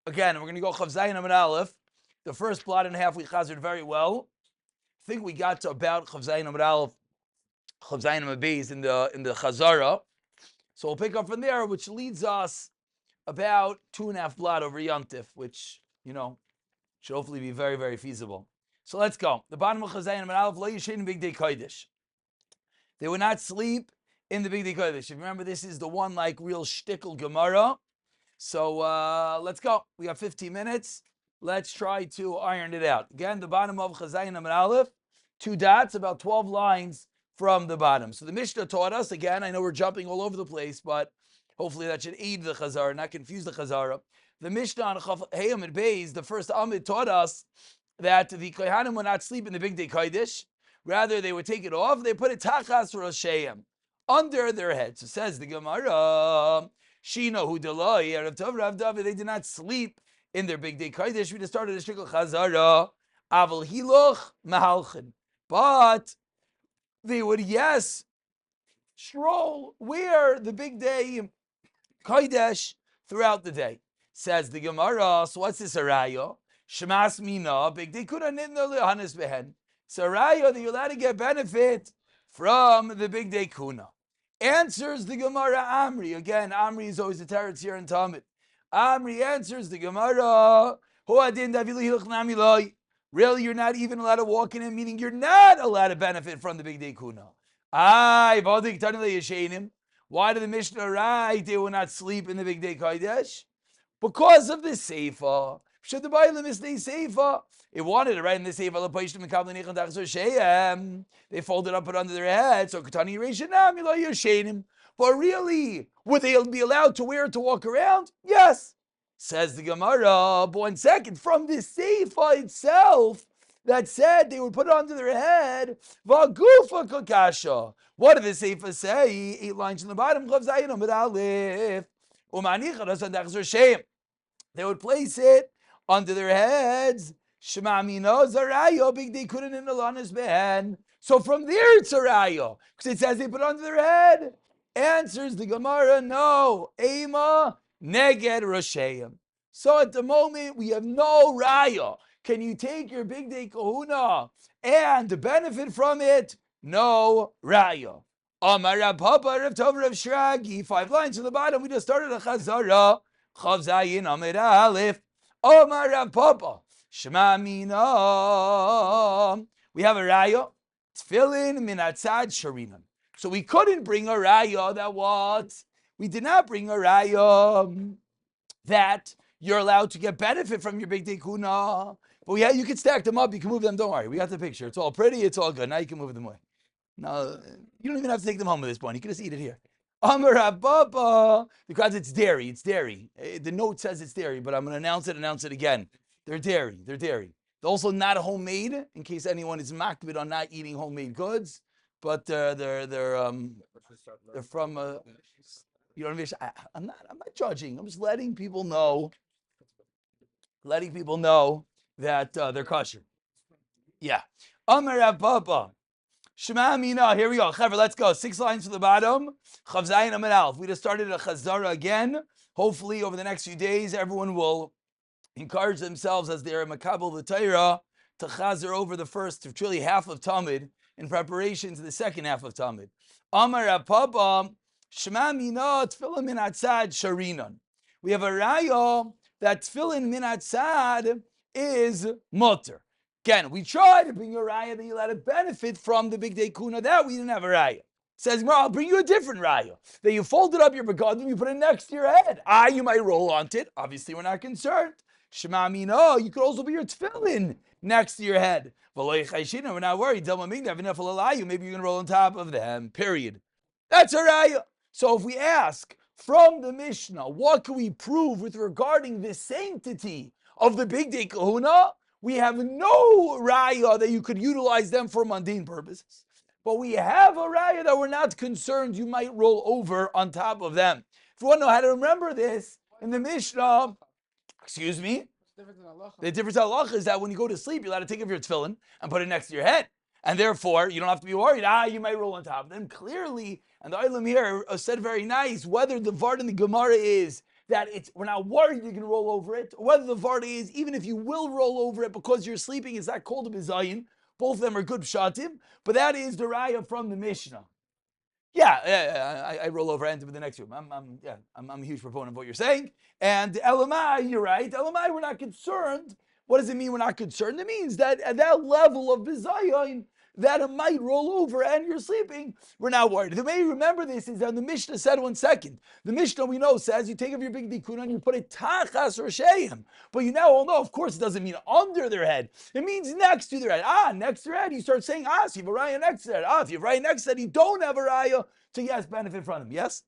Again, we're going to go Chav Zayin Amud Aleph. The first blot and a half we chazered very well. I think we got to about Chav Zayin Amud Aleph, Chav Zayin Amud Beis in the Chazara. So we'll pick up from there, which leads us about 2.5 blot over Yontif, which, should hopefully be very, very feasible. So let's go. The bottom of Chav Zayin Amud Aleph, Lo Yishen Big Day Kodesh. They would not sleep in the Big Day Kodesh. If you remember, this is the one like real shtickle Gemara. So let's go. We got 15 minutes. Let's try to iron it out. Again, the bottom of Chav Zayin Amud Aleph, 2 dots, about 12 lines from the bottom. So the Mishnah taught us, again, I know we're jumping all over the place, but hopefully that should aid the Chazara, not confuse the Chazara. The Mishnah on Chav Hey Amud Beis, the first Amid, taught us that the Kohanim would not sleep in the Big Day Kodesh. Rather, they would take it off. They put it tachas rosheim, under their heads. So says the Gemara, Shino hu deloi, Rav Tov, Rav David, they did not sleep in their Big Day Kodesh. We just started a shikol chazara, aval hiloch mahalchin. But they would, yes, stroll, wear the Big Day Kodesh throughout the day. Says the Gemara, so what's this araya? Shemas mina, Big Day kuna nidna lehanis behen. It's a raya that you're allowed to get benefit from the Big Day kuna. Answers the Gemara Amri. Again, Amri is always the teretz here in Tamid. Amri answers the Gemara. Really, you're not even allowed to walk in it, meaning you're not allowed to benefit from the Big Day kuna. Why did the Mishnah write they will not sleep in the Big Day Kodesh? Because of the Seifa. Should the Bible miss the Seifa? It wanted to write in the Seifa. They folded up it under their head. So but really, would they be allowed to wear it to walk around? Yes. Says the Gemara. But 1 second, from the Seifa itself that said they would put it under their head, Vagufa Kakasha. What did the Seifa say? 8 lines in the bottom. They would place it under their heads. So from there it's a raya, because it says they put it under their head. Answers the Gemara, no. Ema neged rosheim. So at the moment we have no raya. Can you take your Big Day Kahuna and benefit from it? No raya. Amar Rav Papa, Rav Tov, Rav Shragi. 5 lines from the bottom. We just started a chazara. Chav Zayin Amud Aleph. Amar Rav Papa. Shema mina. We have a raya. Tefillin min atzad sharinan. So we couldn't bring a raya that what? We did not bring a raya that you're allowed to get benefit from your Big Day Kuna. But you can stack them up. You can move them. Don't worry. We got the picture. It's all pretty. It's all good. Now you can move them away. No, you don't even have to take them home at this point. You can just eat it here. Amar Abba, because it's dairy. It's dairy. The note says it's dairy, but I'm going to announce it again. They're dairy. They're also not homemade, in case anyone is makbid on not eating homemade goods. But they're from I'm not judging. I'm just letting people know that they're kosher. Yeah. Amar Abba. Shema Mina, here we go. Chaver, let's go. 6 lines from the bottom. Chav Zayin Amud Aleph. We just started a chazara again. Hopefully, over the next few days, everyone will encourage themselves as they're makabel the Torah to chazer over the first, truly half of Tamid in preparation to the second half of Tamid. Amar Apapa, Shema Mina, Tefillin min atzad sharinan. We have a raya that Tefillin min atzad is mutter. Again, we tried to bring a raya that you let it benefit from the Big Day Kuna. That we didn't have a raya. Says, I'll bring you a different raya. That you folded up your begadim, you put it next to your head. You might roll onto it. Obviously, we're not concerned. Shema Mino, you could also put your tefillin next to your head. We're not worried. Maybe you're going to roll on top of them. Period. That's a raya. So if we ask from the Mishnah, what can we prove with regarding the sanctity of the Big Day Kahuna? We have no raya that you could utilize them for mundane purposes. But we have a raya that we're not concerned you might roll over on top of them. If you want to know how to remember this, in the Mishnah, excuse me, the difference in halacha is that when you go to sleep, you're allowed to take off your tefillin and put it next to your head. And therefore, you don't have to be worried, you might roll on top of them. Clearly, and the Olam here said very nice, whether the Vard in the Gemara is that we're not worried you're going to roll over it, or whether the Varda is, even if you will roll over it because you're sleeping, it's not called a Bizayin. Both of them are good Pshatim, but that is the Raya from the Mishnah. Yeah, I roll over and into the next room. I'm a huge proponent of what you're saying. And Elamai, you're right. Elamai, we're not concerned. What does it mean we're not concerned? It means that at that level of Bizayin, that it might roll over and you're sleeping, we're not worried. The way you remember this is that the Mishnah said 1 second. The Mishnah we know says you take off your big dikun and you put it tachas rosheim. But you now all know, of course, it doesn't mean under their head. It means next to their head. Next to their head, you start saying, so you have a raya next to their head. If you have a raya next to their head, you don't have a raya to yes, benefit from them. Yes?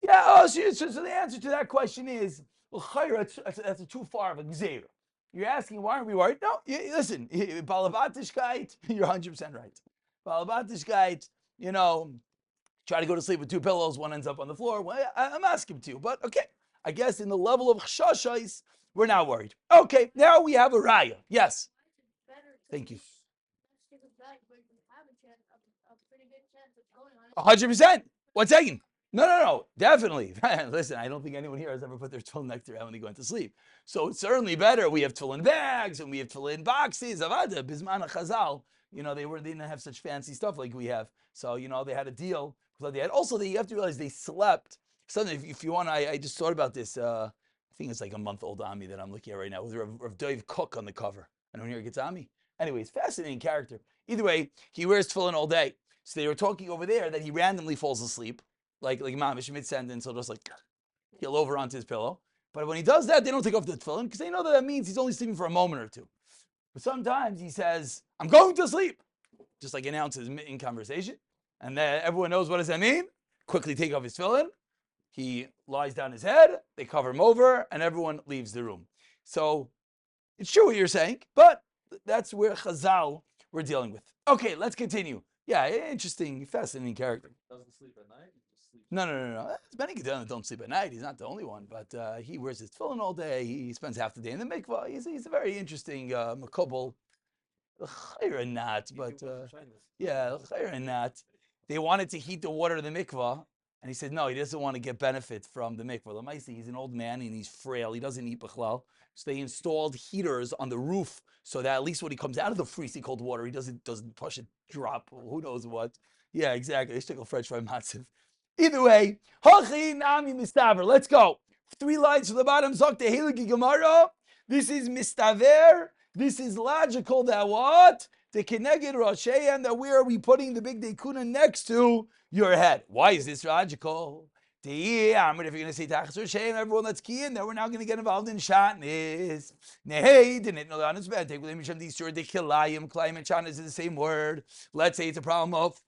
Yeah, so the answer to that question is, that's too far of a gzeira. You're asking, why aren't we worried? No, listen, Balabatishkeit, you're 100% right. Balabatishkeit, try to go to sleep with 2 pillows, one ends up on the floor. Well, I'm asking to, but okay. I guess in the level of chashashais, we're not worried. Okay, now we have a raya. Yes. Thank you. 100%. 1 second. No, definitely. Listen, I don't think anyone here has ever put their tefillin next to their head when they go into sleep. So it's certainly better. We have tefillin bags and we have tefillin boxes. Avada, Bisman Chazal. They didn't have such fancy stuff like we have. So, they had a deal. Also, you have to realize they slept. Something, if you want, I just thought about this. I think it's like a month-old Ami that I'm looking at right now with Rav Dave Cook on the cover. Anyone here gets Ami? Anyways, fascinating character. Either way, he wears tefillin all day. So they were talking over there that he randomly falls asleep. Like mamish mid-sentence, he'll just he'll over onto his pillow. But when he does that, they don't take off the tefillin because they know that means he's only sleeping for a moment or two. But sometimes he says, "I'm going to sleep," just announces in conversation, and then everyone knows what does that mean. Quickly take off his tefillin. He lies down his head. They cover him over, and everyone leaves the room. So it's true what you're saying, but that's where Chazal we're dealing with. Okay, let's continue. Yeah, interesting, fascinating character. Doesn't sleep at night. No. There's many Gedolim that don't sleep at night. He's not the only one, but he wears his tefillin all day. He spends half the day in the mikvah. He's a very interesting makubal. Chayr and not, but yeah, chayr and not. They wanted to heat the water of the mikvah, and he said no, he doesn't want to get benefit from the mikvah. Lamaisi, he's an old man and he's frail. He doesn't eat bichlal. So they installed heaters on the roof so that at least when he comes out of the freezing cold water, he doesn't push it drop. Who knows what? Yeah, exactly. They stick a French fry matziv. Either way, Hachi Nami Mistaver. Let's go. 3 lines from the bottom. Zok Tehiligi Gemara. This is Mistaver. This is logical that what? The Keneged Rosheim, that where are we putting the big Dekuna next to your head? Why is this logical? If you're going to say Tachas Rosheim, everyone let's key in, then we're now going to get involved in Shatnis. Nei, didn't know that. It's bad. Take with him, these sure the Kilayim, Kilayim and Shatnis is the same word. Let's say it's a problem of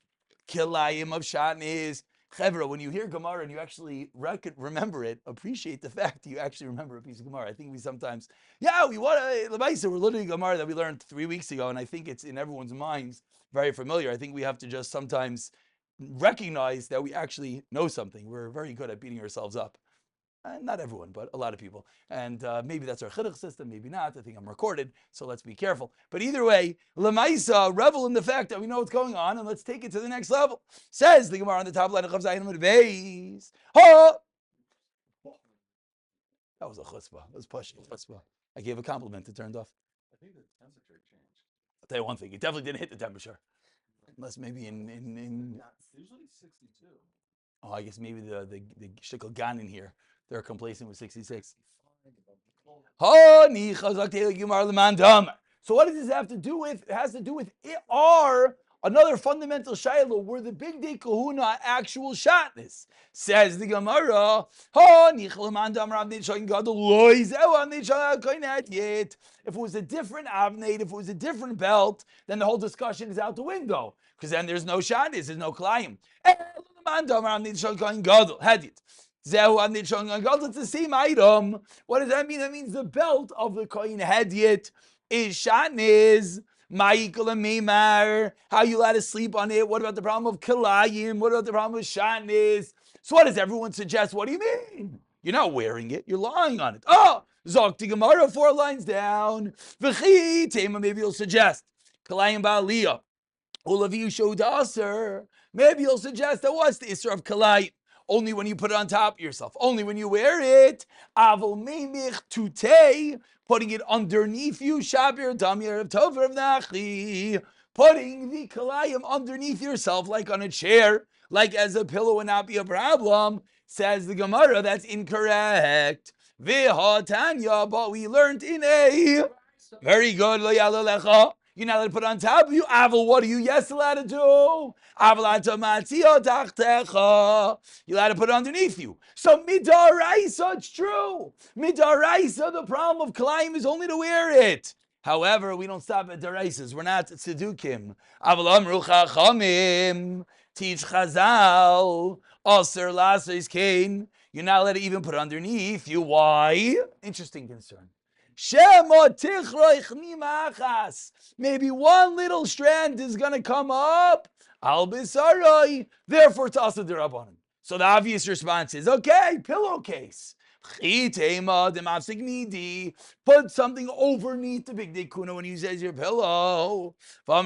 Kilayim of Shatnis. Chevra, when you hear Gemara and you actually remember it, appreciate the fact you actually remember a piece of Gemara. I think we sometimes, we're literally Gemara that we learned 3 weeks ago, and I think it's in everyone's minds very familiar. I think we have to just sometimes recognize that we actually know something. We're very good at beating ourselves up. Not everyone, but a lot of people. And maybe that's our chiduch system, maybe not. I think I'm recorded, so let's be careful. But either way, Lamaisa, revel in the fact that we know what's going on, and let's take it to the next level. Says the Gemara on the top line of Chav Zayin Amud Beis. That was a chutzpah. That was pushing. Chutzpah. I gave a compliment. It turned off. I think the temperature changed. I'll tell you one thing. It definitely didn't hit the temperature. Unless maybe in It's usually 62. Oh, I guess maybe the shtickle gan in here. They're complacent with 66. So what does this have to do with? It has to do with another fundamental shiloh where the big day kahuna actual shatness. Says the Gemara, if it was a different avnate, if it was a different belt, then the whole discussion is out the window. Because then there's no shatness, there's no klayim. It's the same item. What does that mean? That means the belt of the kohen hedyet is shatnez. Ma'ikal and meimar. How you allowed to sleep on it? What about the problem of kilayim? What about the problem with shatnez? So what does everyone suggest? What do you mean? You're not wearing it. You're lying on it. Zok to Gemara 4 lines down. V'chi tema, maybe you'll suggest kilayim ba'aliyah. Ulav you showed aser. Maybe you'll suggest that what's the Isra of Kalayim? Only when you put it on top of yourself. Only when you wear it. Avol meimich tutei, putting it underneath you. Shabir damir of tover of nachi. Putting the kalayim underneath yourself, like on a chair, like as a pillow, would not be a problem. Says the Gemara, that's incorrect. V'hatanya, but we learned in a very good. Lo yalo lecha. You're not allowed to put it on top of you. Avol, what are you yes allowed to do? Avol atamatzio tachtecha. You're allowed to put it underneath you. So midaraisa, it's true. Midaraisa, the problem of kalayim is only to wear it. However, we don't stop at daraisas. We're not tzedukim. Avol amru chachamim. Teach chazal. Aser lases kain. You're not allowed to even put it underneath you. Why? Interesting concern. Maybe one little strand is going to come up. Therefore, it's also derabanan. So the obvious response is, okay, pillowcase. Put something overneath the big dekuna when you use it as your pillow. Ben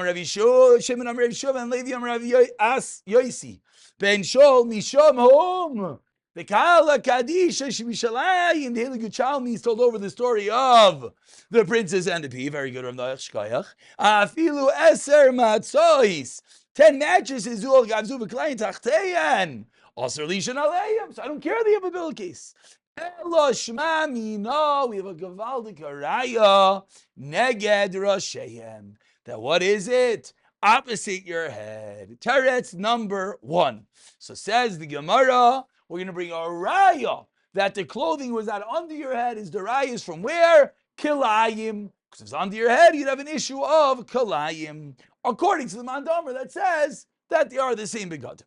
Shol Mishom Hom. The Kala Kadisha Shmishalai in the Hilly Guchalmi told over the story of the princess and the pea. Very good, Ramdayach Shkayach. Afilu Eser Matzois. 10 mattresses, Zul Gavzu V'Klain Tachteyan. Aser Lishan Aleim. So I don't care the have a pillowcase. Elo Shma Mina. We have a Gavaldik Araya. Neged Roshehem. That what is it? Opposite your head. Teretz number 1. So says the Gemara, we're going to bring a raya that the clothing was not under your head. Is the raya is from where? Kilayim. Because if it's under your head, you'd have an issue of kilayim. According to the Mandomer that says that they are the same begadim.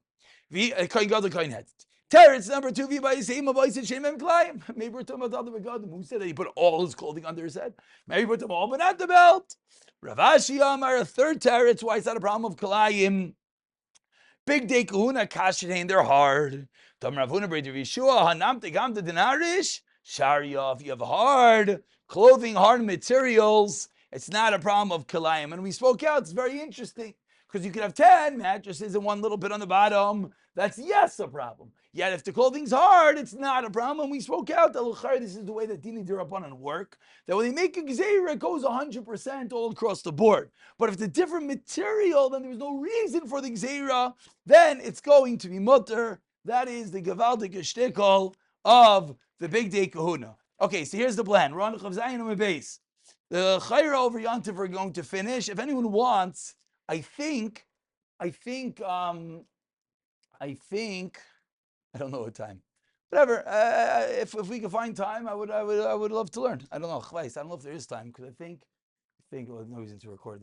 Teretz number 2. Maybe we're talking about the other begadim. Who said that he put all his clothing under his head? Maybe he put them all, but not the belt. Rav Ashi Amar, a third teretz. Why is that a problem of kilayim? Big day kahuna kashin, they're hard. Tam Rav Huna Breder Yeshua Hanam Tegam the Dinarish Sharia. If you have hard clothing, hard materials, it's not a problem of kilayim. And we spoke out. It's very interesting because you could have 10 mattresses and one little bit on the bottom. That's yes a problem. Yet if the clothing's hard, it's not a problem. We spoke out that this is the way that Dini Dirabanan work. That when they make a gzeira, it goes 100% all across the board. But if it's a different material, then there's no reason for the gzeira. Then it's going to be mutter. That is the gavaldik shtickle of the big day kahuna. Okay, so here's the plan. We're on Chav Zayin on my base. The chayra over Yantiv are going to finish. If anyone wants, I think. I don't know what time. Whatever. If we can find time, I would love to learn. I don't know. I don't know if there is time because I think. Well, no reason to record this.